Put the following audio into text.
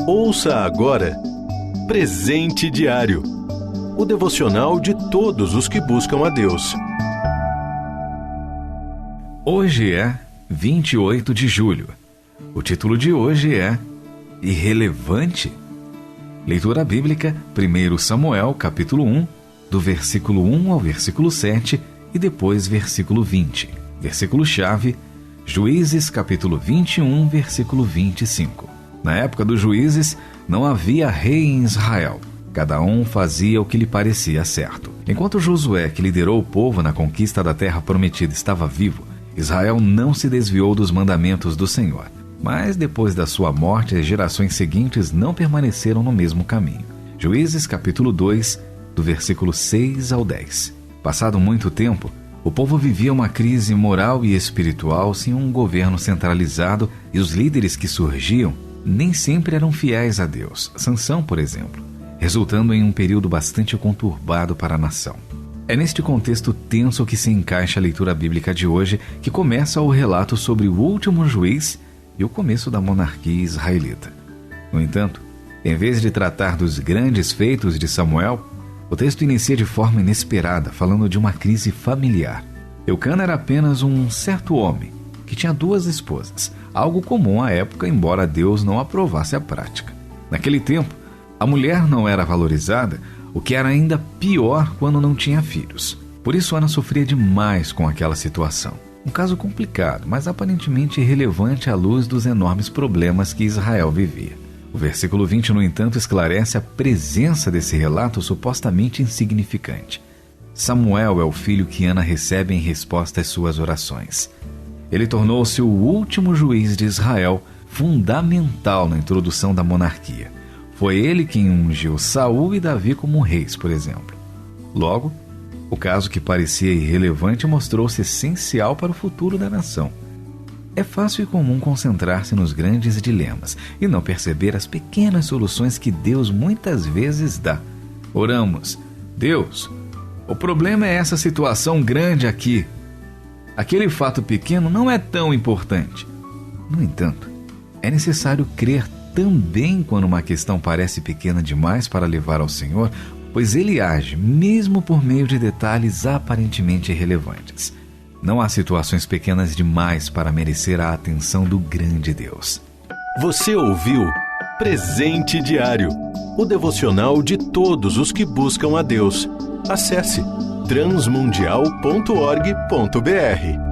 Ouça agora Presente Diário, o devocional de todos os que buscam a Deus. Hoje é 28 de julho. O título de hoje é Irrelevante? Leitura bíblica, 1 Samuel, capítulo 1, do versículo 1 ao versículo 7 e depois versículo 20. Versículo-chave, Juízes, capítulo 21, versículo 25. Na época dos juízes, não havia rei em Israel. Cada um fazia o que lhe parecia certo. Enquanto Josué, que liderou o povo na conquista da terra prometida, estava vivo, Israel não se desviou dos mandamentos do Senhor. Mas depois da sua morte, as gerações seguintes não permaneceram no mesmo caminho. Juízes, capítulo 2, do versículo 6 ao 10. Passado muito tempo, o povo vivia uma crise moral e espiritual sem um governo centralizado e os líderes que surgiam nem sempre eram fiéis a Deus. Sansão, por exemplo, resultando em um período bastante conturbado para a nação. É neste contexto tenso que se encaixa a leitura bíblica de hoje, que começa o relato sobre o último juiz e o começo da monarquia israelita. No entanto, em vez de tratar dos grandes feitos de Samuel, o texto inicia de forma inesperada, falando de uma crise familiar. Eucana era apenas um certo homem que tinha 2 esposas, algo comum à época, embora Deus não aprovasse a prática. Naquele tempo, a mulher não era valorizada, o que era ainda pior quando não tinha filhos. Por isso, Ana sofria demais com aquela situação. Um caso complicado, mas aparentemente irrelevante à luz dos enormes problemas que Israel vivia. O versículo 20, no entanto, esclarece a presença desse relato supostamente insignificante. Samuel é o filho que Ana recebe em resposta às suas orações. Ele tornou-se o último juiz de Israel, fundamental na introdução da monarquia. Foi ele quem ungiu Saul e Davi como reis, por exemplo. Logo, o caso que parecia irrelevante mostrou-se essencial para o futuro da nação. É fácil e comum concentrar-se nos grandes dilemas e não perceber as pequenas soluções que Deus muitas vezes dá. Oramos: Deus, o problema é essa situação grande aqui. Aquele fato pequeno não é tão importante. No entanto, é necessário crer também quando uma questão parece pequena demais para levar ao Senhor, pois Ele age mesmo por meio de detalhes aparentemente irrelevantes. Não há situações pequenas demais para merecer a atenção do grande Deus. Você ouviu Presente Diário, o devocional de todos os que buscam a Deus. Acesse transmundial.org.br.